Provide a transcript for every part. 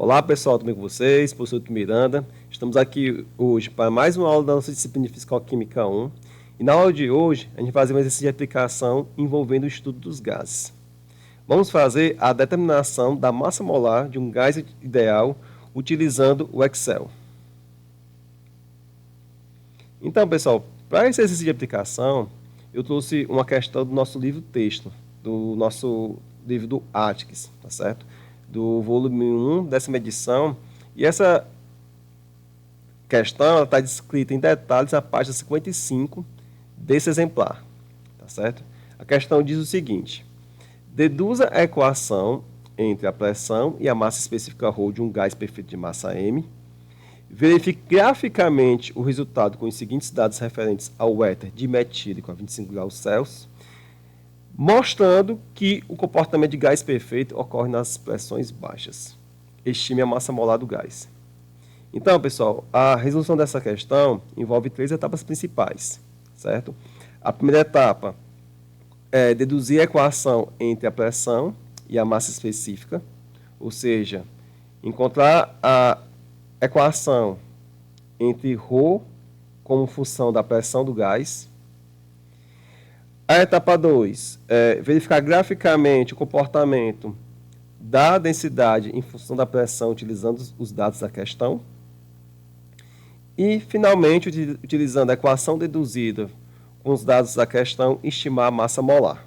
Olá pessoal, tudo bem com vocês? Professor Miranda. Estamos aqui hoje para mais uma aula da nossa disciplina de Físico-Química 1. E na aula de hoje, a gente vai fazer um exercício de aplicação envolvendo o estudo dos gases. Vamos fazer a determinação da massa molar de um gás ideal utilizando o Excel. Então, pessoal, para esse exercício de aplicação, eu trouxe uma questão do nosso livro texto, do nosso livro do Atkiss, tá certo? Do volume 1, décima edição. E essa questão está descrita em detalhes na página 55 desse exemplar, tá certo? A questão diz o seguinte: deduza a equação entre a pressão e a massa específica ρ de um gás perfeito de massa m. Verifique graficamente o resultado com os seguintes dados referentes ao éter dimetílico a 25 graus Celsius, mostrando que o comportamento de gás perfeito ocorre nas pressões baixas. Estime a massa molar do gás. Então, pessoal, a resolução dessa questão envolve 3 etapas principais, certo? A primeira etapa é deduzir a equação entre a pressão e a massa específica, ou seja, encontrar a equação entre ρ como função da pressão do gás. A etapa 2 é verificar graficamente o comportamento da densidade em função da pressão utilizando os dados da questão. E, finalmente, utilizando a equação deduzida com os dados da questão, estimar a massa molar.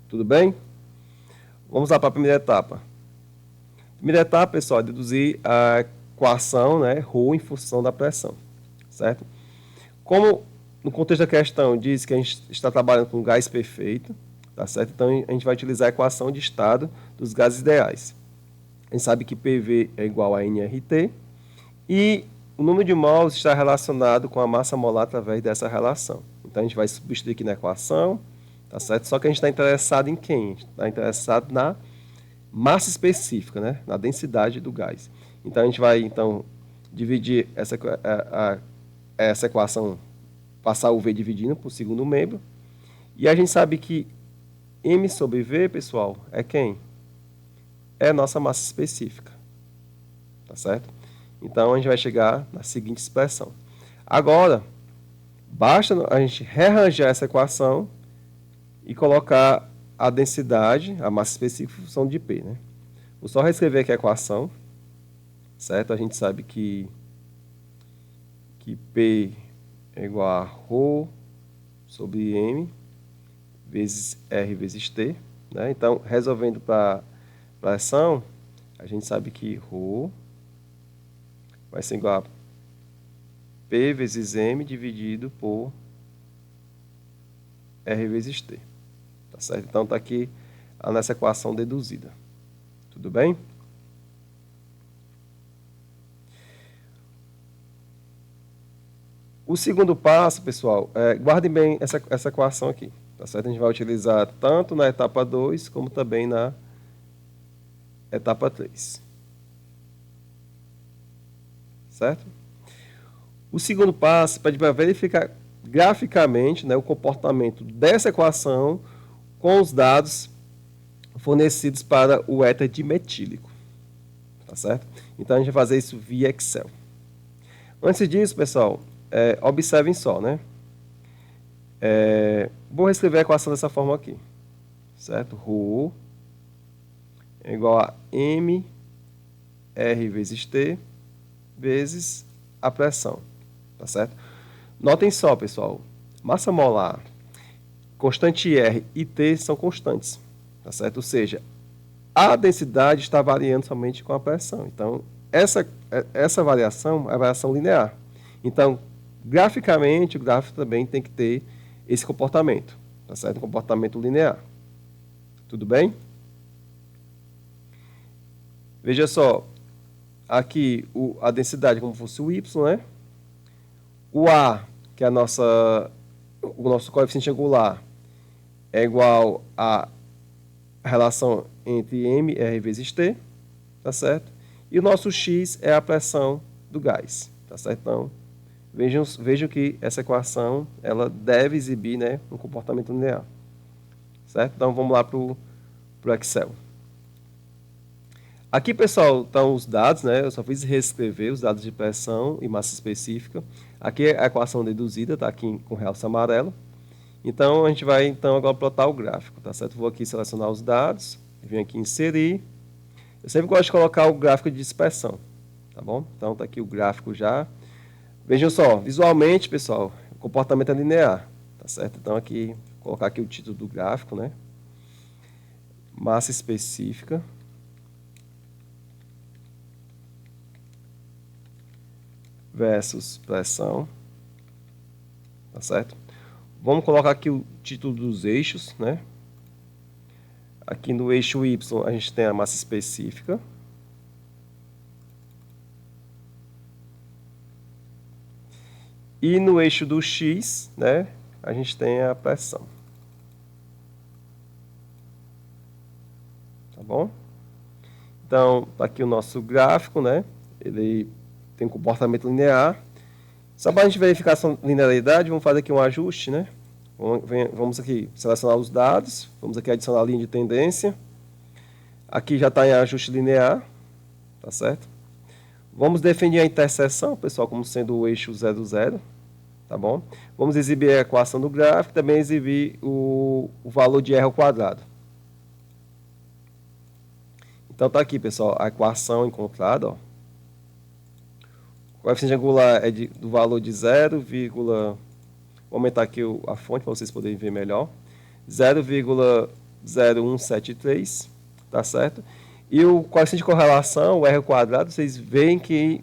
Tudo bem? Vamos lá para a primeira etapa. Primeira etapa, pessoal, é deduzir a equação, né, ρ em função da pressão, certo? Como no contexto da questão diz que a gente está trabalhando com gás perfeito, tá certo? Então a gente vai utilizar a equação de estado dos gases ideais. A gente sabe que PV é igual a nRT e o número de mols está relacionado com a massa molar através dessa relação. Então a gente vai substituir aqui na equação, tá certo? Só que a gente está interessado em quem? A gente está interessado na massa específica, né? Na densidade do gás. Então a gente vai dividir essa equação, passar o V dividindo por segundo membro. E a gente sabe que M sobre V, pessoal, é quem? É a nossa massa específica. Tá certo? Então a gente vai chegar na seguinte expressão. Agora, basta a gente rearranjar essa equação e colocar a densidade, a massa específica, em função de P, né? Vou só reescrever aqui a equação, certo? A gente sabe que P é igual a ρ sobre M vezes R vezes T, né? Então, resolvendo para a pressão, a gente sabe que ρ vai ser igual a P vezes M dividido por R vezes T. Tá certo? Então, está aqui a nossa equação deduzida. Tudo bem? O segundo passo, pessoal, guardem bem essa equação aqui. Tá certo? A gente vai utilizar tanto na etapa 2 como também na etapa 3. Certo? O segundo passo é para verificar graficamente, né, o comportamento dessa equação com os dados fornecidos para o éter dimetílico. Tá certo? Então a gente vai fazer isso via Excel. Antes disso, pessoal, observem só, né? Vou reescrever a equação dessa forma aqui. Certo? ρ é igual a M R vezes T vezes a pressão. Tá certo? Notem só, pessoal. Massa molar, constante R e T são constantes. Tá certo? Ou seja, a densidade está variando somente com a pressão. Então, essa variação é a variação linear. Então, graficamente, o gráfico também tem que ter esse comportamento. Tá certo? Um comportamento linear. Tudo bem? Veja só. Aqui a densidade como fosse o Y, né? O A, que é o nosso coeficiente angular, é igual a relação entre M, R vezes T, tá certo? E o nosso X é a pressão do gás, tá certo? Então, vejam que essa equação, ela deve exibir, né, um comportamento linear, certo? Então, vamos lá para o Excel. Aqui, pessoal, estão os dados, né? Eu só fiz reescrever os dados de pressão e massa específica. Aqui é a equação deduzida, está aqui com realce amarelo. Então, a gente vai, então, agora plotar o gráfico, tá certo? Vou aqui selecionar os dados, venho aqui inserir. Eu sempre gosto de colocar o gráfico de dispersão, tá bom? Então, está aqui o gráfico já. Vejam só, visualmente, pessoal, o comportamento é linear, tá certo? Então, aqui, vou colocar aqui o título do gráfico, né? Massa específica. Versus pressão, tá certo? Vamos colocar aqui o título dos eixos, né? Aqui no eixo Y a gente tem a massa específica. E no eixo do X, né, a gente tem a pressão. Tá bom? Então, tá aqui o nosso gráfico, né? Ele tem um comportamento linear. Só para a gente verificar essa linearidade, vamos fazer aqui um ajuste, né? Vamos aqui selecionar os dados, vamos aqui adicionar a linha de tendência. Aqui já está em ajuste linear, tá certo? Vamos definir a interseção, pessoal, como sendo o eixo 0, 0, tá bom? Vamos exibir a equação do gráfico, também exibir o valor de R ao quadrado. Então tá aqui, pessoal, a equação encontrada, ó. O coeficiente angular é do valor de 0, vou aumentar aqui a fonte para vocês poderem ver melhor. 0,0173, tá certo? E o coeficiente de correlação, o R ao quadrado, vocês veem que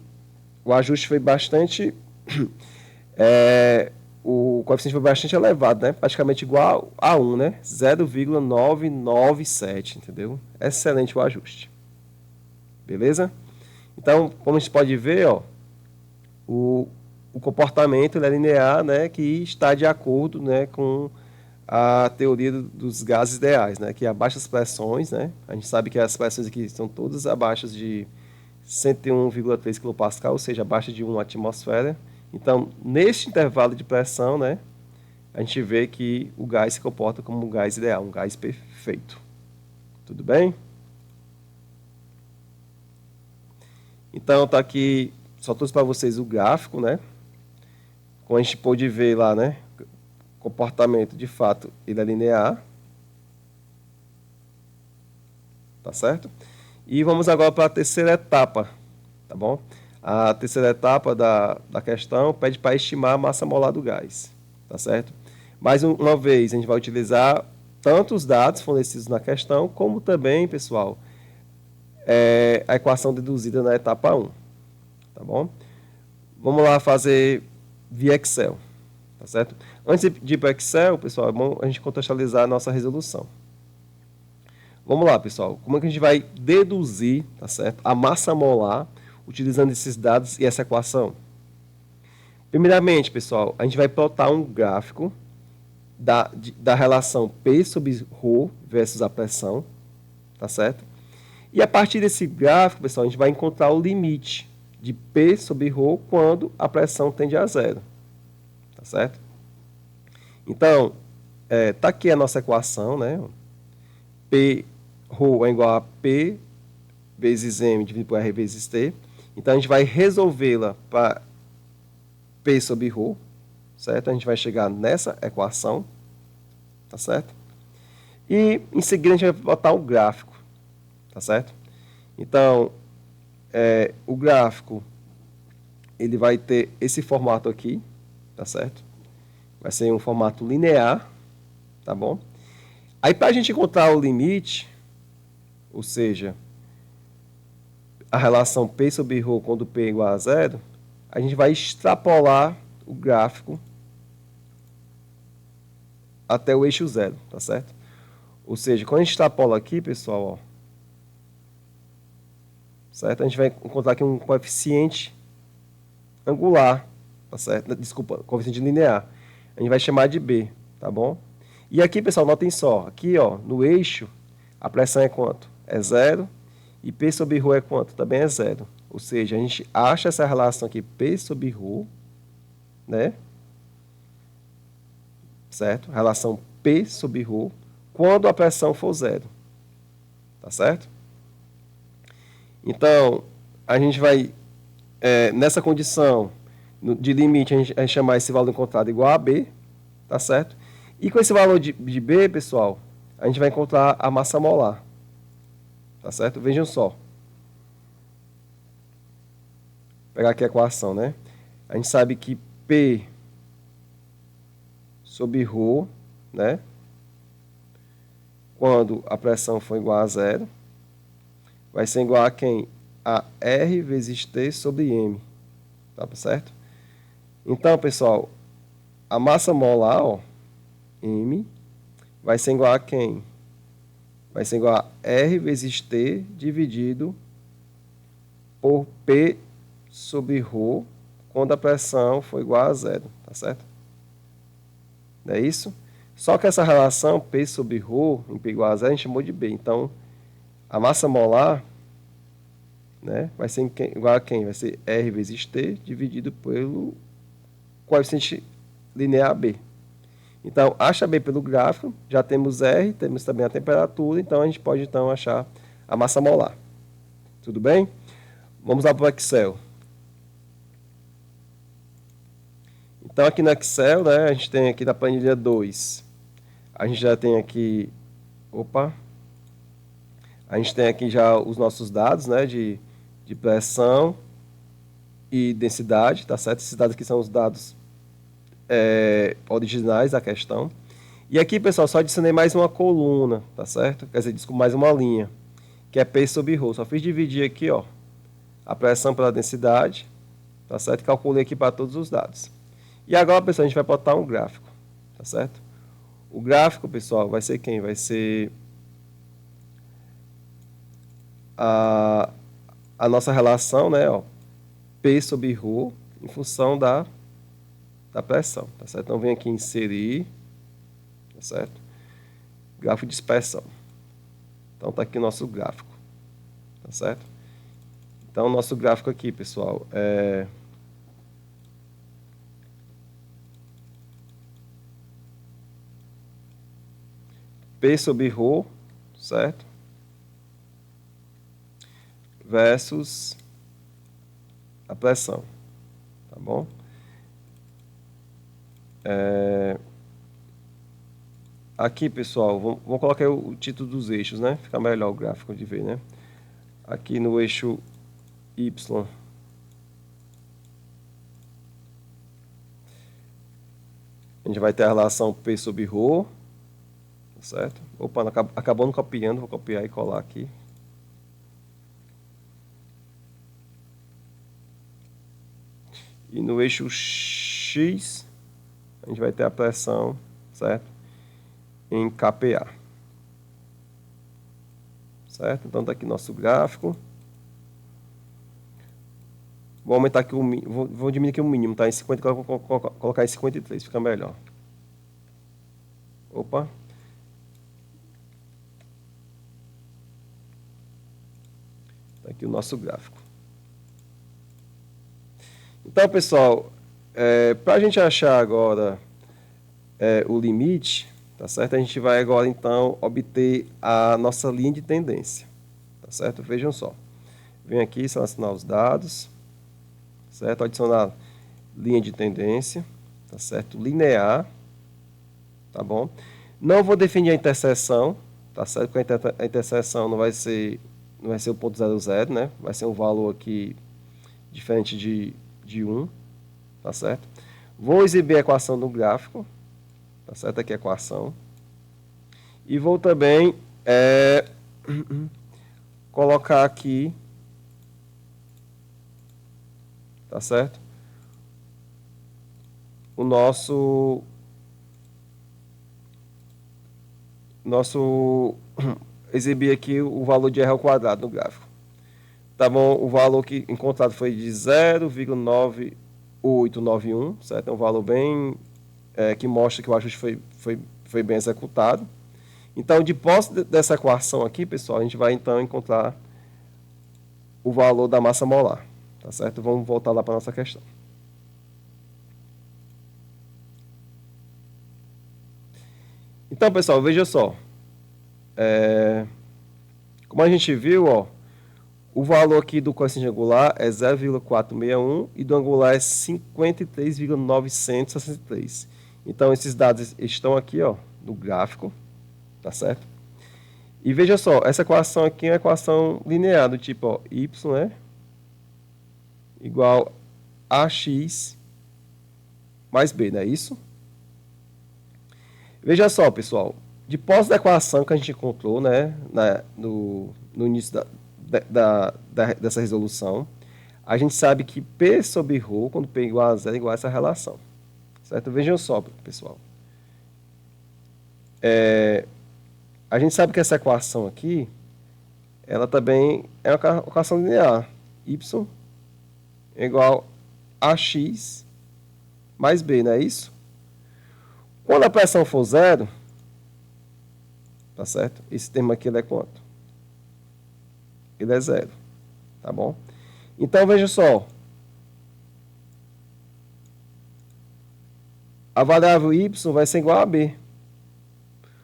o ajuste foi bastante... o coeficiente foi bastante elevado, né? Praticamente igual a 1, né? 0,997, entendeu? Excelente o ajuste. Beleza? Então, como a gente pode ver, ó, o comportamento ele é linear, né, que está de acordo, né, com a teoria dos gases ideais, né, que a baixas pressões, né, a gente sabe que as pressões aqui são todas abaixo de 101,3 kPa, ou seja, abaixo de 1 atmosfera. Então, neste intervalo de pressão, né, a gente vê que o gás se comporta como um gás ideal, um gás perfeito. Tudo bem? Então, tá aqui, só trouxe para vocês o gráfico, né? Como a gente pôde ver lá, né? O comportamento, de fato, ele é linear. Tá certo? E vamos agora para a terceira etapa, tá bom? A terceira etapa da questão pede para estimar a massa molar do gás, tá certo? Mais uma vez, a gente vai utilizar tanto os dados fornecidos na questão, como também, pessoal, a equação deduzida na etapa 1, tá bom? Vamos lá fazer via Excel, tá certo? Antes de ir para o Excel, pessoal, é bom a gente contextualizar a nossa resolução. Vamos lá, pessoal. Como é que a gente vai deduzir, tá certo, a massa molar utilizando esses dados e essa equação? Primeiramente, pessoal, a gente vai plotar um gráfico da relação P sobre ρ versus a pressão, tá certo? E a partir desse gráfico, pessoal, a gente vai encontrar o limite de P sobre ρ quando a pressão tende a zero, tá certo? Então, tá aqui a nossa equação, né? P ρ é igual a P vezes M dividido por R vezes T. Então, a gente vai resolvê-la para P sobre ρ, certo? A gente vai chegar nessa equação, tá certo? E, em seguida, a gente vai botar o gráfico, tá certo? Então, o gráfico, ele vai ter esse formato aqui, tá certo? Vai ser um formato linear, tá bom? Aí, para a gente encontrar o limite, ou seja, a relação P sobre ρ quando P é igual a zero, a gente vai extrapolar o gráfico até o eixo zero, tá certo? Ou seja, quando a gente extrapola aqui, pessoal, ó, certo? A gente vai encontrar aqui um coeficiente angular, tá certo? Desculpa, coeficiente linear. A gente vai chamar de B, tá bom? E aqui, pessoal, notem só, aqui, ó, no eixo, a pressão é quanto? É zero. E P sobre ρ é quanto? Também é zero. Ou seja, a gente acha essa relação aqui, P sobre ρ, né? Certo? Relação P sobre ρ, quando a pressão for zero. Tá certo? Então, a gente vai, nessa condição de limite, a gente vai chamar esse valor encontrado igual a B, tá certo? E com esse valor de B, pessoal, a gente vai encontrar a massa molar, tá certo? Vejam só. Vou pegar aqui a equação, né? A gente sabe que P sobre ρ, né? Quando a pressão for igual a zero, vai ser igual a quem? A R vezes T sobre M, tá certo? Então, pessoal, a massa molar, ó, M, vai ser igual a quem? Vai ser igual a R vezes T dividido por P sobre ρ, quando a pressão for igual a zero, tá certo? Não é isso? Só que essa relação P sobre ρ, em P igual a zero, a gente chamou de B. Então, a massa molar, né, vai ser igual a quem? Vai ser R vezes T dividido pelo coeficiente linear B. Então, acha B pelo gráfico, já temos R, temos também a temperatura, então a gente pode então achar a massa molar. Tudo bem? Vamos lá para o Excel. Então, aqui no Excel, né, a gente tem aqui na planilha 2, a gente já tem aqui, a gente tem aqui já os nossos dados, né, de pressão e densidade, tá certo? Esses dados aqui são os dados originais da questão. E aqui, pessoal, só adicionei mais uma coluna, tá certo? Quer dizer, mais uma linha, que é P sobre ρ. Só fiz dividir aqui, ó, a pressão pela densidade, tá certo? Calculei aqui para todos os dados. E agora, pessoal, a gente vai botar um gráfico, tá certo? O gráfico, pessoal, vai ser quem? Vai ser a nossa relação, né, ó, P sobre ρ em função da pressão, tá certo? Então, vem aqui inserir, tá certo? Gráfico de dispersão. Então, tá aqui o nosso gráfico, tá certo? Então, o nosso gráfico aqui, pessoal, é P sobre ρ, certo? Versus a pressão, tá bom? Aqui, pessoal, vamos colocar o título dos eixos, né? Fica melhor o gráfico de ver, né? Aqui no eixo Y, a gente vai ter a relação P sobre ρ, tá certo? Opa, acabou não copiando, vou copiar e colar aqui. E no eixo X, a gente vai ter a pressão, certo? Em kPa. Certo? Então, tá aqui nosso gráfico. Vou aumentar aqui vou diminuir aqui o mínimo, tá? Em 50, colocar em 53, fica melhor. Opa. Tá aqui o nosso gráfico. Então, pessoal, para a gente achar agora o limite, tá certo? A gente vai agora, então, obter a nossa linha de tendência, tá certo? Vejam só. Venho aqui, selecionar os dados, certo? Adicionar linha de tendência, tá certo? Linear, tá bom? Não vou definir a interseção, tá certo? Porque a interseção não vai ser o ponto 00, né? Vai ser um valor aqui diferente de 1, tá certo? Vou exibir a equação do gráfico, tá certo? Aqui a equação. E vou também colocar aqui, tá certo? O nosso exibir aqui o valor de R ao quadrado no gráfico. Tá bom? O valor que encontrado foi de 0,9891, certo? É um valor bem que mostra que o ajuste foi bem executado. Então, de posse dessa equação aqui, pessoal, a gente vai então encontrar o valor da massa molar, tá certo? Vamos voltar lá para a nossa questão. Então, pessoal, veja só. Como a gente viu, ó, o valor aqui do coeficiente angular é 0,461 e do angular é 53,963. Então, esses dados estão aqui, ó, no gráfico, tá certo? E veja só, essa equação aqui é uma equação linear, do tipo, ó, y é igual a x mais b, não é isso? Veja só, pessoal, de posse da equação que a gente encontrou, né, no início dessa resolução, a gente sabe que P sobre ρ, quando P igual a zero, é igual a essa relação. Certo? Vejam só, pessoal. A gente sabe que essa equação aqui, ela também é uma equação linear. Y é igual a x mais b, não é isso? Quando a pressão for zero, tá certo? Esse termo aqui ele é quanto? Ele é zero, tá bom? Então, veja só. A variável y vai ser igual a b.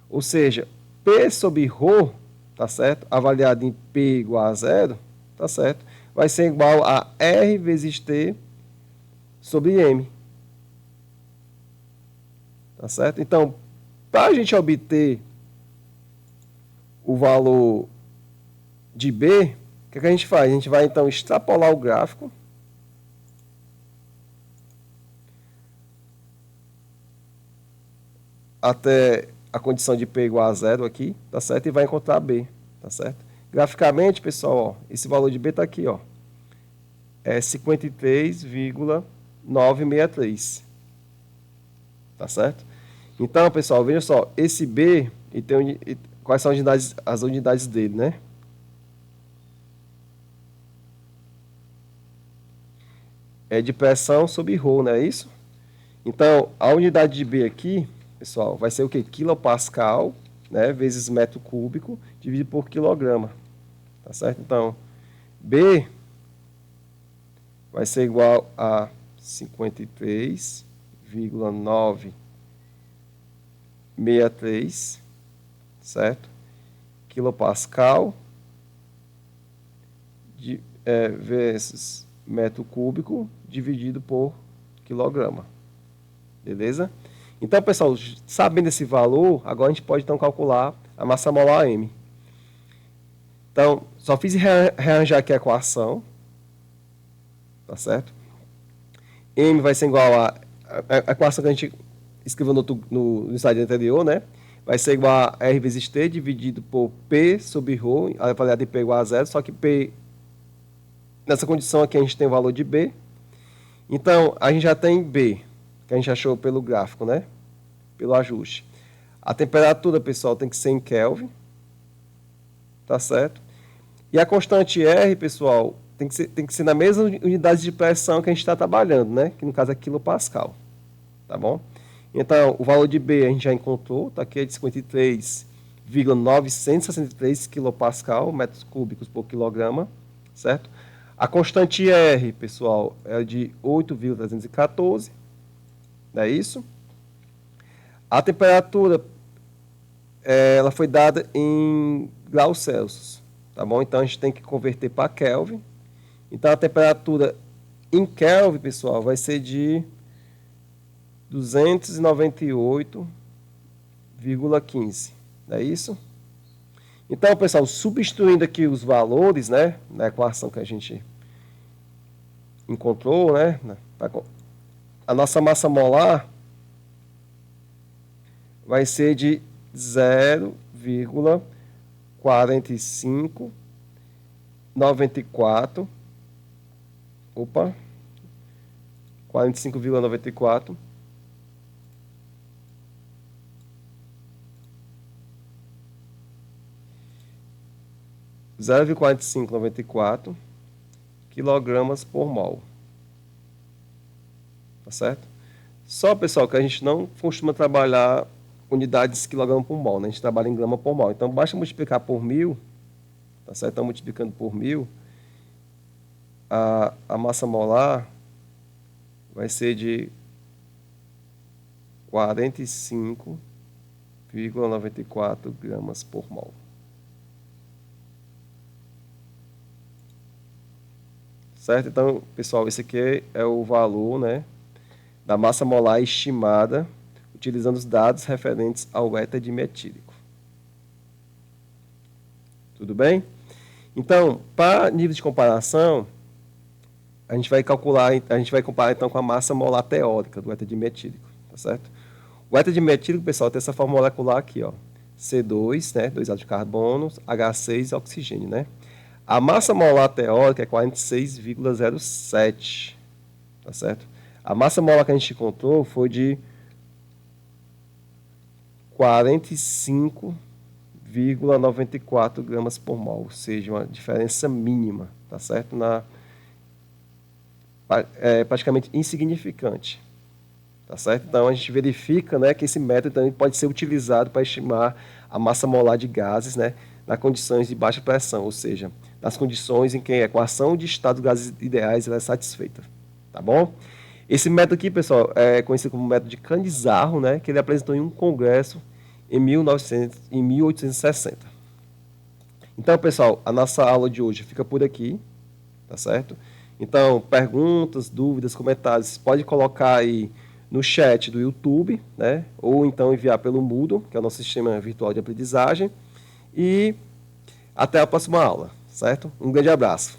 Ou seja, P sobre ρ, tá certo? Avaliado em P igual a zero, tá certo? Vai ser igual a R vezes T sobre M. Tá certo? Então, para a gente obter o valor de B, o que a gente faz? A gente vai, então, extrapolar o gráfico. Até a condição de P igual a zero aqui, tá certo? E vai encontrar B, tá certo? Graficamente, pessoal, ó, esse valor de B está aqui, ó. É 53,963. Tá certo? Então, pessoal, veja só, esse B, quais são as unidades dele, né? É de pressão sobre ρ, não é isso? Então, a unidade de B aqui, pessoal, vai ser o quê? Quilopascal, né, vezes metro cúbico, dividido por quilograma. Tá certo? Então, B vai ser igual a 53,963, certo? Quilopascal vezes metro cúbico dividido por quilograma. Beleza? Então, pessoal, sabendo esse valor, agora a gente pode então calcular a massa molar M. Então, só fiz rearranjar aqui a equação. Tá certo? M vai ser igual a equação que a gente escreveu no slide anterior, né? Vai ser igual a R vezes T dividido por P sobre ρ, avaliado de P igual a zero, só que P, nessa condição aqui, a gente tem o valor de B. Então, a gente já tem B, que a gente achou pelo gráfico, né? Pelo ajuste. A temperatura, pessoal, tem que ser em Kelvin. Tá certo? E a constante R, pessoal, tem que ser na mesma unidade de pressão que a gente está trabalhando, né? Que no caso é quilopascal. Tá bom? Então, o valor de B a gente já encontrou, tá aqui é de 53,963 quilopascal, metros cúbicos por quilograma, certo? A constante R, pessoal, é de 8,314, não é isso? A temperatura, ela foi dada em graus Celsius, tá bom? Então, a gente tem que converter para Kelvin. Então, a temperatura em Kelvin, pessoal, vai ser de 298,15, não é isso? Então, pessoal, substituindo aqui os valores, né, na equação que a gente encontrou, né, a nossa massa molar vai ser de 0,4594, 45,94 0,4594 quilogramas por mol. Tá certo? Só, pessoal, que a gente não costuma trabalhar unidades quilograma por mol, né? A gente trabalha em grama por mol. Então, basta multiplicar por 1000, tá certo? Então, multiplicando por 1000, a massa molar vai ser de 45,94 gramas por mol. certo? Então, pessoal, esse aqui é o valor, né, da massa molar estimada utilizando os dados referentes ao éter dimetílico. Tudo bem? Então, para nível de comparação, a gente vai comparar então com a massa molar teórica do éter dimetílico, tá certo? O éter dimetílico, pessoal, tem essa forma molecular aqui, ó. C2, né, 2 átomos de carbono, H6 oxigênio, né? A massa molar teórica é 46,07, tá certo? A massa molar que a gente encontrou foi de 45,94 gramas por mol, ou seja, uma diferença mínima, tá certo? Praticamente insignificante, tá certo? Então a gente verifica, né, que esse método também pode ser utilizado para estimar a massa molar de gases, né, nas condições de baixa pressão, ou seja, nas condições em que a equação de estado de gases ideais ela é satisfeita, tá bom? Esse método aqui, pessoal, é conhecido como método de Canizarro, né, que ele apresentou em um congresso em 1860. Então, pessoal, a nossa aula de hoje fica por aqui, tá certo? Então, perguntas, dúvidas, comentários, pode colocar aí no chat do YouTube, né? Ou então enviar pelo Moodle, que é o nosso sistema virtual de aprendizagem. E até a próxima aula, certo? Um grande abraço.